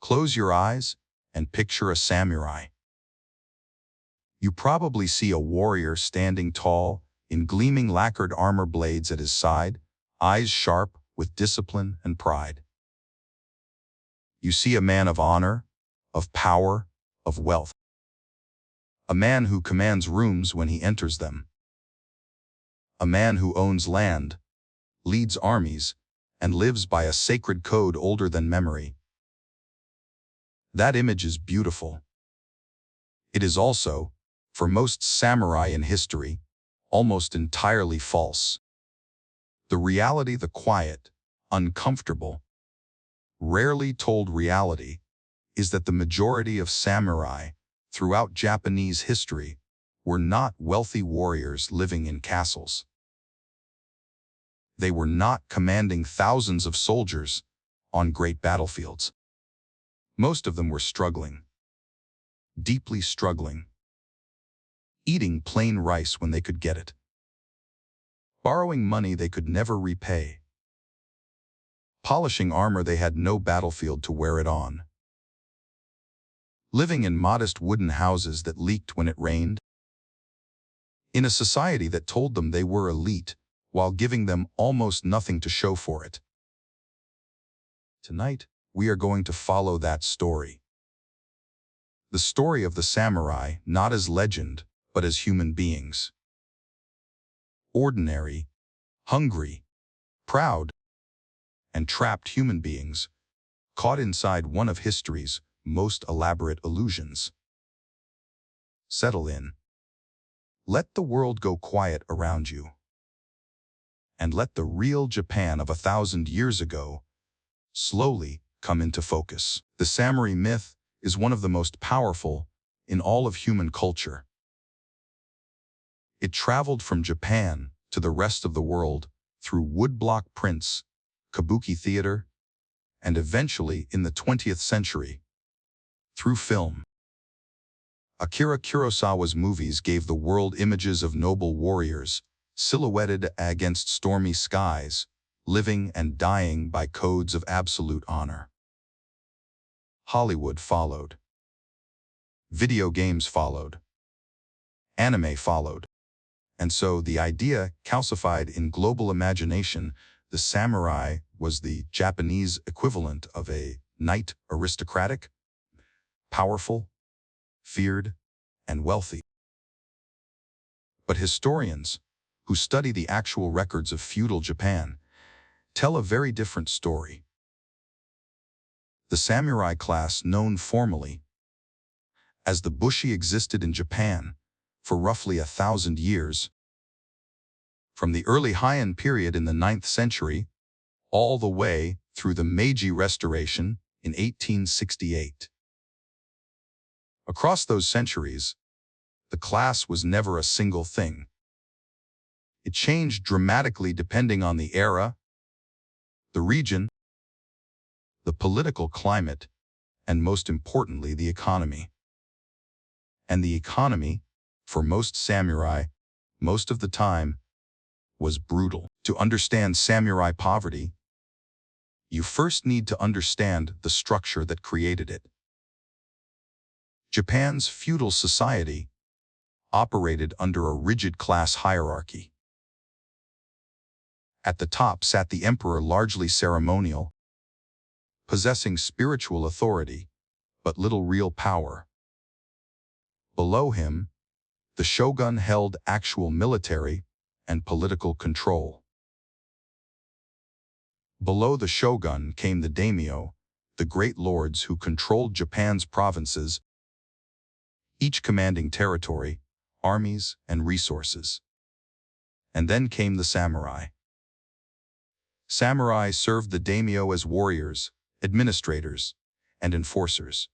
Close your eyes and picture a samurai. You probably see a warrior standing tall, in gleaming lacquered armor blades at his side, eyes sharp with discipline and pride. You see a man of honor, of power, of wealth. A man who commands rooms when he enters them. A man who owns land, leads armies, and lives by a sacred code older than memory. That image is beautiful. It is also, for most samurai in history, almost entirely false. The reality, the quiet, uncomfortable, rarely told reality, is that the majority of samurai throughout Japanese history were not wealthy warriors living in castles. They were not commanding thousands of soldiers on great battlefields. Most of them were struggling, deeply struggling, eating plain rice when they could get it, borrowing money they could never repay, polishing armor they had no battlefield to wear it on, living in modest wooden houses that leaked when it rained, in a society that told them they were elite while giving them almost nothing to show for it. Tonight, we are going to follow that story. The story of the samurai, not as legend, but as human beings. Ordinary, hungry, proud, and trapped human beings, caught inside one of history's most elaborate illusions. Settle in. Let the world go quiet around you. And let the real Japan of 1,000 years ago slowly come into focus. The samurai myth is one of the most powerful in all of human culture. It traveled from Japan to the rest of the world through woodblock prints, kabuki theater, and eventually in the 20th century, through film. Akira Kurosawa's movies gave the world images of noble warriors, silhouetted against stormy skies, living and dying by codes of absolute honor. Hollywood followed. Video games followed. Anime followed. And so the idea calcified in global imagination, the samurai was the Japanese equivalent of a knight, aristocratic, powerful, feared, and wealthy. But historians, who study the actual records of feudal Japan, tell a very different story. The samurai class, known formally as the Bushi, existed in Japan for roughly 1,000 years, from the early Heian period in the 9th century all the way through the Meiji Restoration in 1868. Across those centuries, the class was never a single thing. It changed dramatically depending on the era, the region, the political climate, and most importantly, the economy. And the economy, for most samurai, most of the time, was brutal. To understand samurai poverty, you first need to understand the structure that created it. Japan's feudal society operated under a rigid class hierarchy. At the top sat the emperor, largely ceremonial, possessing spiritual authority, but little real power. Below him, the shogun held actual military and political control. Below the shogun came the daimyo, the great lords who controlled Japan's provinces, each commanding territory, armies, and resources. And then came the samurai. Samurai served the daimyo as warriors, administrators, and enforcers.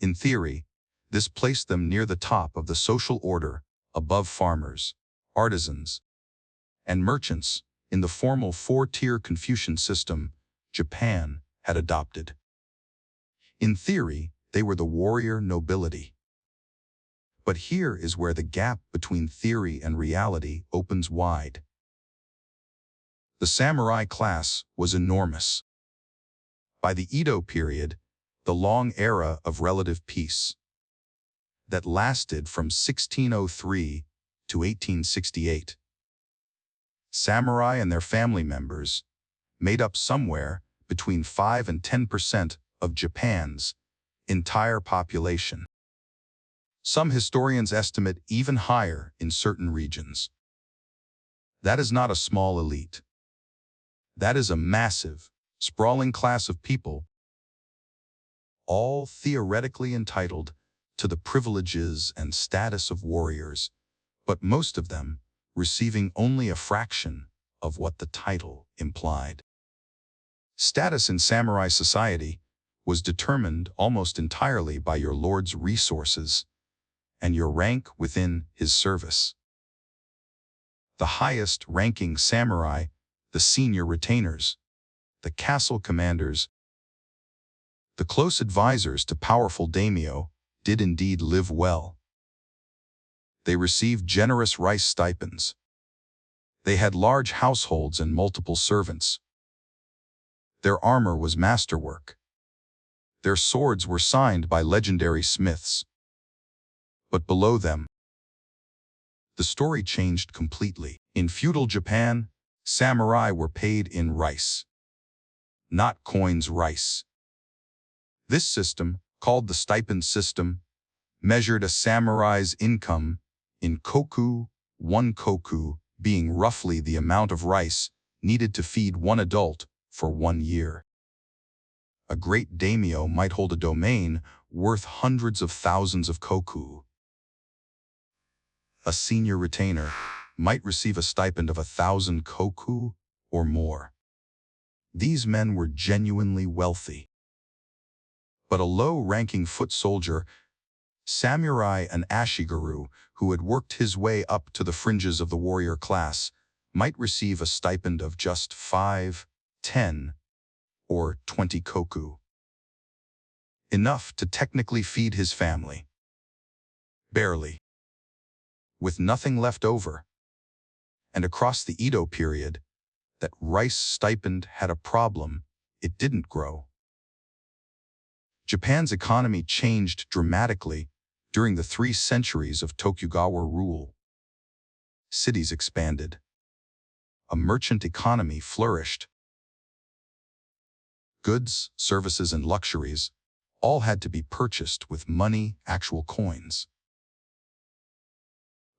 In theory, this placed them near the top of the social order, above farmers, artisans, and merchants in the formal four-tier Confucian system Japan had adopted. In theory, they were the warrior nobility. But here is where the gap between theory and reality opens wide. The samurai class was enormous. By the Edo period, the long era of relative peace that lasted from 1603 to 1868, samurai and their family members made up somewhere between 5 and 10% of Japan's entire population. Some historians estimate even higher in certain regions. That is not a small elite. That is a massive, sprawling class of people, all theoretically entitled to the privileges and status of warriors, but most of them receiving only a fraction of what the title implied. Status in samurai society was determined almost entirely by your lord's resources and your rank within his service. The highest-ranking samurai, the senior retainers, the castle commanders, the close advisors to powerful daimyo, did indeed live well. They received generous rice stipends. They had large households and multiple servants. Their armor was masterwork. Their swords were signed by legendary smiths. But below them, the story changed completely. In feudal Japan, samurai were paid in rice, not coins rice. This system, called the stipend system, measured a samurai's income in koku, 1 koku being roughly the amount of rice needed to feed one adult for 1 year. A great daimyo might hold a domain worth hundreds of thousands of koku. A senior retainer might receive a stipend of 1,000 koku or more. These men were genuinely wealthy. But a low-ranking foot soldier, samurai and ashigaru, who had worked his way up to the fringes of the warrior class, might receive a stipend of just 5, 10, or 20 koku. Enough to technically feed his family. Barely. With nothing left over. And across the Edo period, that rice stipend had a problem: it didn't grow. Japan's economy changed dramatically during the 3 centuries of Tokugawa rule. Cities expanded. A merchant economy flourished. Goods, services, and luxuries all had to be purchased with money, actual coins.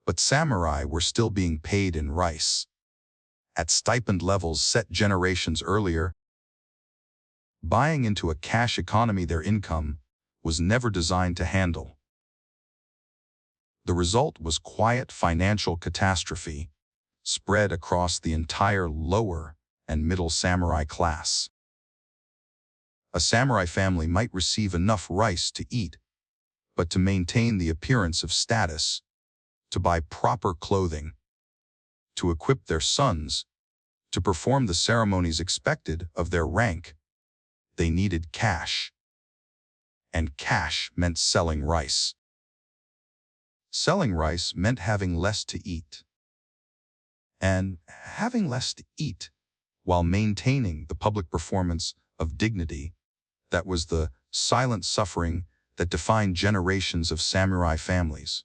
But samurai were still being paid in rice, at stipend levels set generations earlier. Buying into a cash economy their income was never designed to handle. The result was quiet financial catastrophe spread across the entire lower and middle samurai class. A samurai family might receive enough rice to eat, but to maintain the appearance of status, to buy proper clothing, to equip their sons, to perform the ceremonies expected of their rank, they needed cash. And cash meant selling rice. Selling rice meant having less to eat. And having less to eat while maintaining the public performance of dignity, that was the silent suffering that defined generations of samurai families.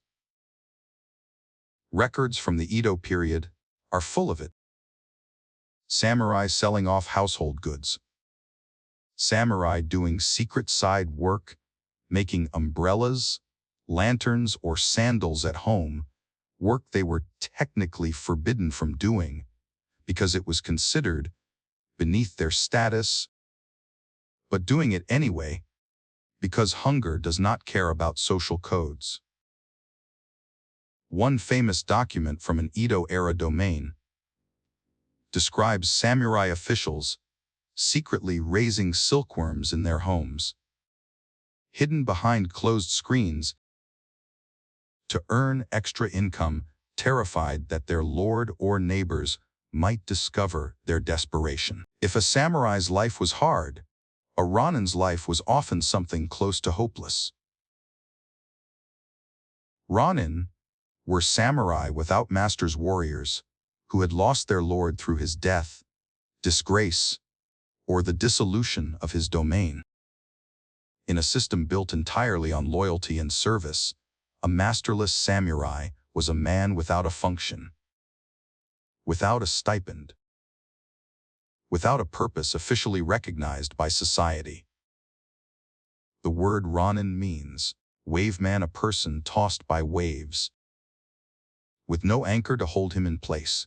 Records from the Edo period are full of it. Samurai selling off household goods. Samurai doing secret side work, making umbrellas, lanterns, or sandals at home, work they were technically forbidden from doing because it was considered beneath their status, but doing it anyway because hunger does not care about social codes. One famous document from an Edo-era domain describes samurai officials secretly raising silkworms in their homes, hidden behind closed screens, to earn extra income, terrified that their lord or neighbors might discover their desperation. If a samurai's life was hard, a Ronin's life was often something close to hopeless. Ronin were samurai without master's warriors who had lost their lord through his death, disgrace, or the dissolution of his domain. In a system built entirely on loyalty and service, a masterless samurai was a man without a function, without a stipend, without a purpose officially recognized by society. The word Ronin means waveman, a person tossed by waves, with no anchor to hold him in place.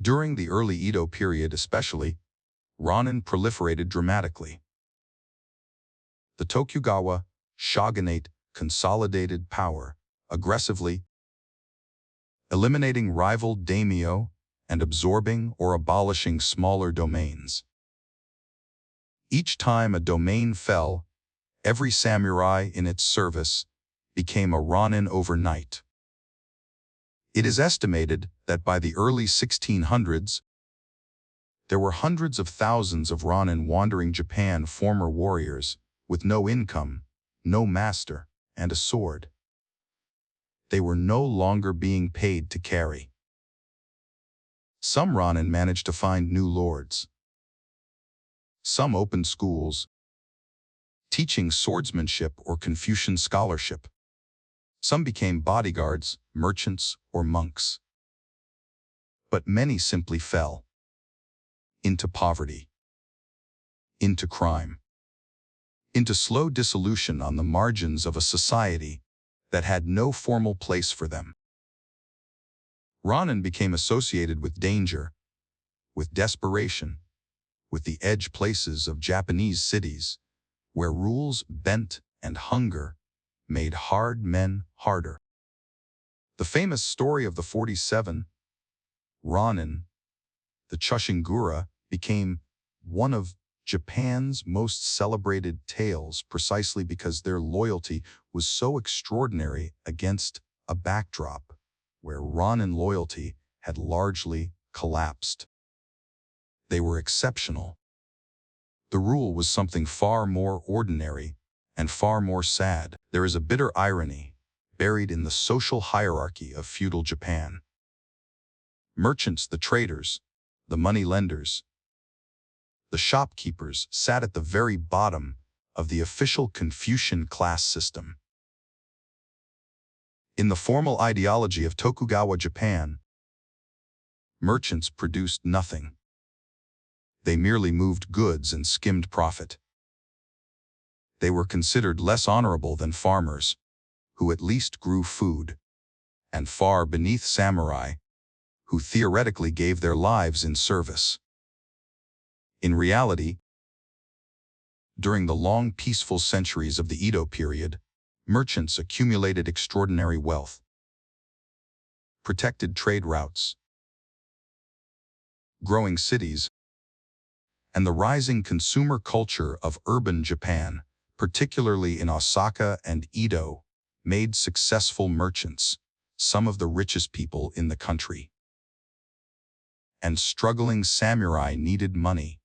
During the early Edo period especially, Ronin proliferated dramatically. The Tokugawa shogunate consolidated power aggressively, eliminating rival daimyo and absorbing or abolishing smaller domains. Each time a domain fell, every samurai in its service became a Ronin overnight. It is estimated that by the early 1600s, there were hundreds of thousands of Ronin wandering Japan, former warriors, with no income, no master, and a sword. They were no longer being paid to carry. Some Ronin managed to find new lords. Some opened schools, teaching swordsmanship or Confucian scholarship. Some became bodyguards, merchants, or monks. But many simply fell into poverty, into crime, into slow dissolution on the margins of a society that had no formal place for them. Ronin became associated with danger, with desperation, with the edge places of Japanese cities, where rules bent and hunger made hard men harder. The famous story of the 47 Ronin, the Chushingura, became one of Japan's most celebrated tales precisely because their loyalty was so extraordinary against a backdrop where Ronin loyalty had largely collapsed. They were exceptional. The rule was something far more ordinary and far more sad. There is a bitter irony buried in the social hierarchy of feudal Japan. Merchants, the traders, the money lenders, the shopkeepers sat at the very bottom of the official Confucian class system. In the formal ideology of Tokugawa Japan, merchants produced nothing. They merely moved goods and skimmed profit. They were considered less honorable than farmers, who at least grew food, and far beneath samurai, who theoretically gave their lives in service. In reality, during the long peaceful centuries of the Edo period, merchants accumulated extraordinary wealth, protected trade routes, growing cities, and the rising consumer culture of urban Japan, particularly in Osaka and Edo, made successful merchants some of the richest people in the country. And struggling samurai needed money.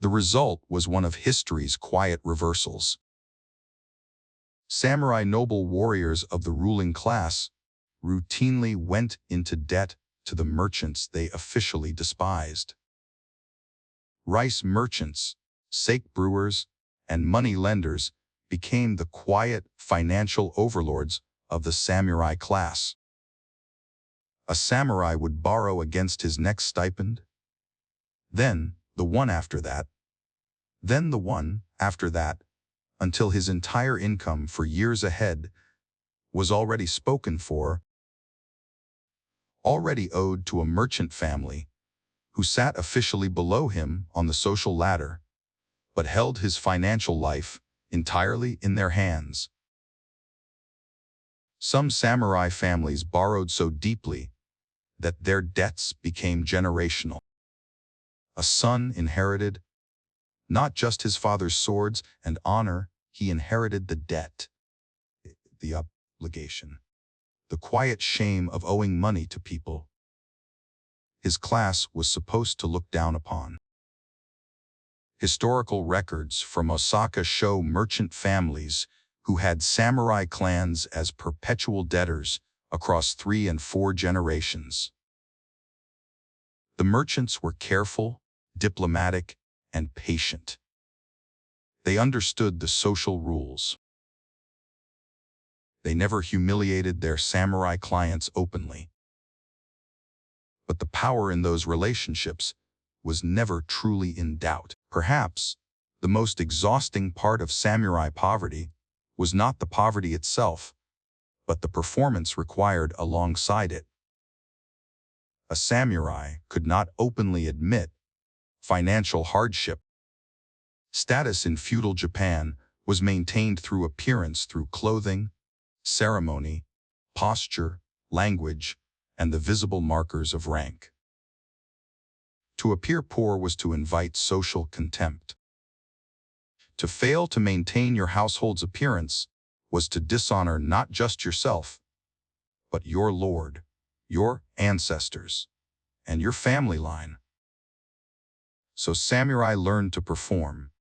The result was one of history's quiet reversals. Samurai noble warriors of the ruling class routinely went into debt to the merchants they officially despised. Rice merchants, sake brewers, and money lenders became the quiet financial overlords of the samurai class. A samurai would borrow against his next stipend, then the one after that, then the one after that, until his entire income for years ahead was already spoken for, already owed to a merchant family who sat officially below him on the social ladder, but held his financial life entirely in their hands. Some samurai families borrowed so deeply that their debts became generational. A son inherited not just his father's swords and honor, he inherited the debt, the obligation, the quiet shame of owing money to people his class was supposed to look down upon. Historical records from Osaka show merchant families who had samurai clans as perpetual debtors across 3 and 4 generations. The merchants were careful, diplomatic, and patient. They understood the social rules. They never humiliated their samurai clients openly. But the power in those relationships was never truly in doubt. Perhaps the most exhausting part of samurai poverty was not the poverty itself, but the performance required alongside it. A samurai could not openly admit financial hardship. Status in feudal Japan was maintained through appearance, through clothing, ceremony, posture, language, and the visible markers of rank. To appear poor was to invite social contempt. To fail to maintain your household's appearance was to dishonor not just yourself, but your lord, your ancestors, and your family line. So samurai learned to perform.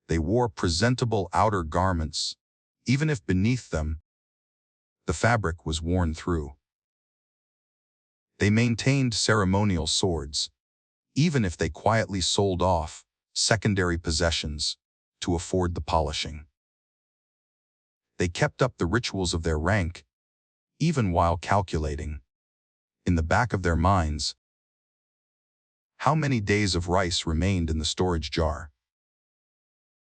They wore presentable outer garments, even if beneath them the fabric was worn through. They maintained ceremonial swords, even if they quietly sold off secondary possessions to afford the polishing. They kept up the rituals of their rank, even while calculating, in the back of their minds, how many days of rice remained in the storage jar.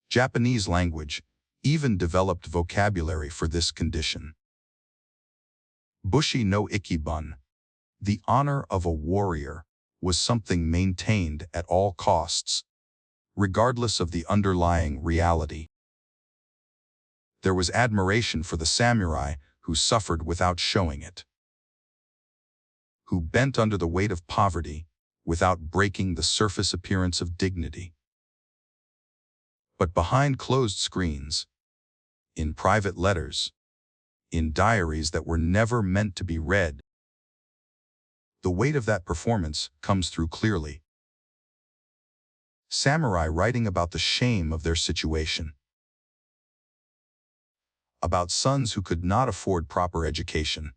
Japanese language even developed vocabulary for this condition. Bushi no Ichibun, the honor of a warrior, was something maintained at all costs, regardless of the underlying reality. There was admiration for the samurai who suffered without showing it, who bent under the weight of poverty without breaking the surface appearance of dignity. But behind closed screens, in private letters, in diaries that were never meant to be read, the weight of that performance comes through clearly. Samurai writing about the shame of their situation, about sons who could not afford proper education,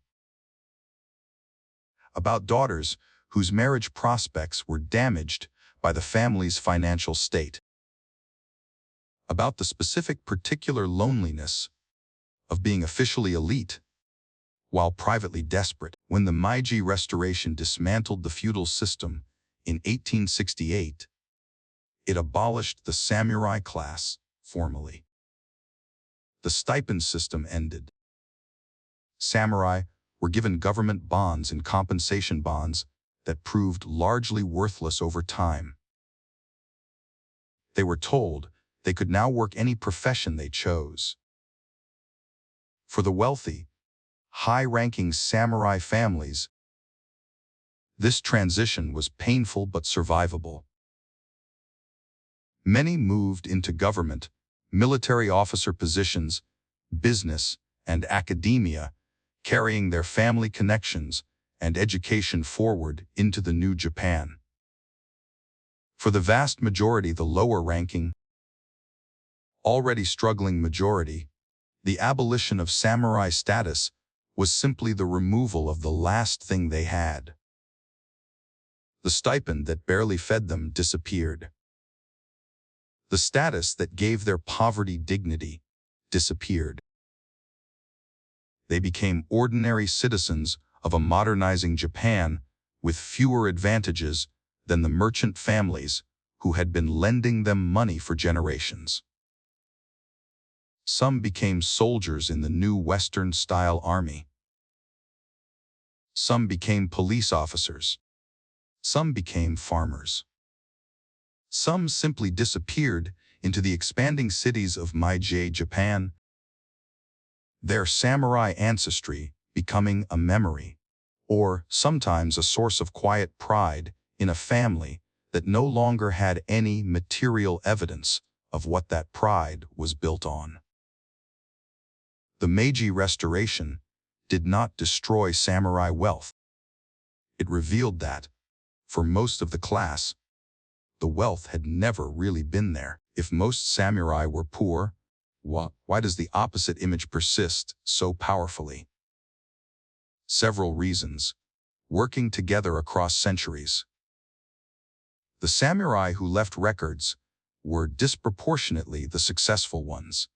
about daughters whose marriage prospects were damaged by the family's financial state, about the specific particular loneliness of being officially elite while privately desperate. When the Meiji Restoration dismantled the feudal system in 1868, it abolished the samurai class formally. The stipend system ended. Samurai were given government bonds and compensation bonds that proved largely worthless over time. They were told they could now work any profession they chose. For the wealthy, high-ranking samurai families, this transition was painful but survivable. Many moved into government, military officer positions, business, and academia, carrying their family connections and education forward into the new Japan. For the vast majority, the lower-ranking, already struggling majority, the abolition of samurai status was simply the removal of the last thing they had. The stipend that barely fed them disappeared. The status that gave their poverty dignity disappeared. They became ordinary citizens of a modernizing Japan with fewer advantages than the merchant families who had been lending them money for generations. Some became soldiers in the new Western-style army. Some became police officers. Some became farmers. Some simply disappeared into the expanding cities of Meiji Japan, their samurai ancestry becoming a memory, or sometimes a source of quiet pride in a family that no longer had any material evidence of what that pride was built on. The Meiji Restoration did not destroy samurai wealth. It revealed that, for most of the class, the wealth had never really been there. If most samurai were poor, why does the opposite image persist so powerfully? Several reasons. working together across centuries. The samurai who left records were disproportionately the successful ones.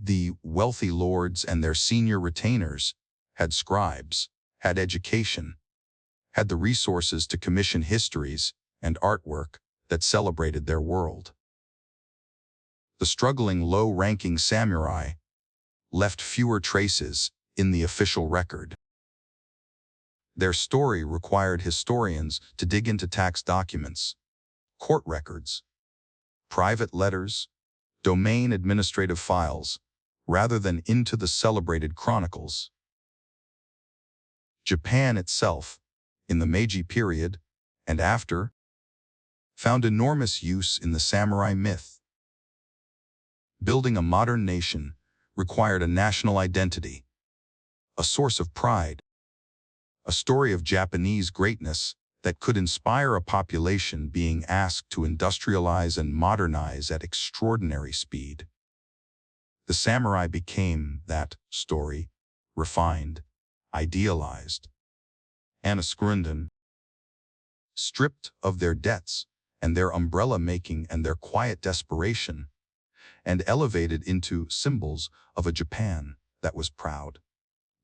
The wealthy lords and their senior retainers had scribes, had education, had the resources to commission histories and artwork that celebrated their world. The struggling low-ranking samurai left fewer traces in the official record. Their story required historians to dig into tax documents, court records, private letters, domain administrative files, rather than into the celebrated chronicles. Japan itself, in the Meiji period and after, found enormous use in the samurai myth. Building a modern nation required a national identity, a source of pride, a story of Japanese greatness that could inspire a population being asked to industrialize and modernize at extraordinary speed. The samurai became that story, refined, idealized. Anaskrundan, stripped of their debts and their umbrella-making and their quiet desperation, and elevated into symbols of a Japan that was proud,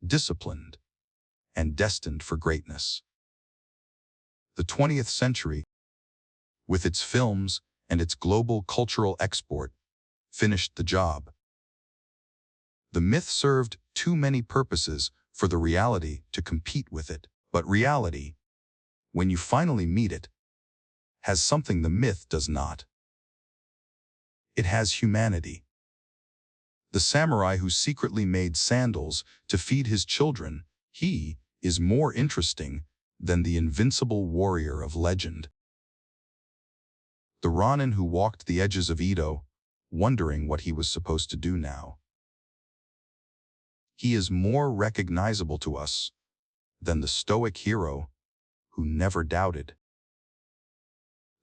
disciplined, and destined for greatness. The 20th century, with its films and its global cultural export, finished the job. The myth served too many purposes for the reality to compete with it, but reality, when you finally meet it, has something the myth does not. It has humanity. The samurai who secretly made sandals to feed his children, he is more interesting than the invincible warrior of legend. The Ronin who walked the edges of Edo, wondering what he was supposed to do now. He is more recognizable to us than the stoic hero who never doubted.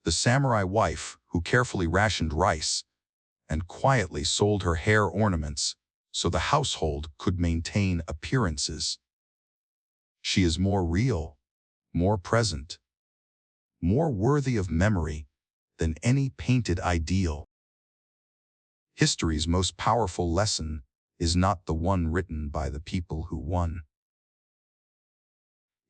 The samurai wife who carefully rationed rice and quietly sold her hair ornaments so the household could maintain appearances. She is more real, more present, more worthy of memory than any painted ideal. History's most powerful lesson is not the one written by the people who won.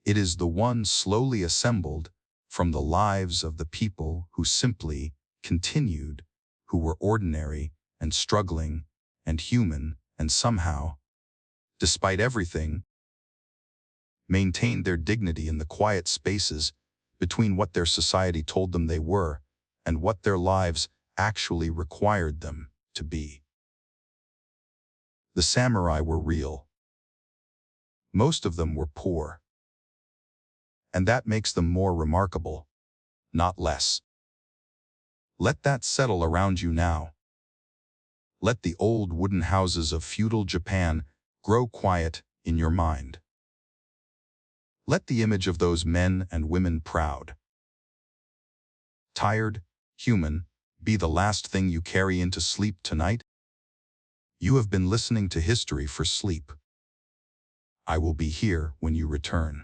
It is the one slowly assembled from the lives of the people who simply continued, who were ordinary and struggling and human and somehow, despite everything, maintained their dignity in the quiet spaces between what their society told them they were and what their lives actually required them to be. The samurai were real. Most of them were poor. And that makes them more remarkable, not less. Let that settle around you now. Let the old wooden houses of feudal Japan grow quiet in your mind. Let the image of those men and women proud, tired, human, be the last thing you carry into sleep tonight. You have been listening to History for Sleep. I will be here when you return.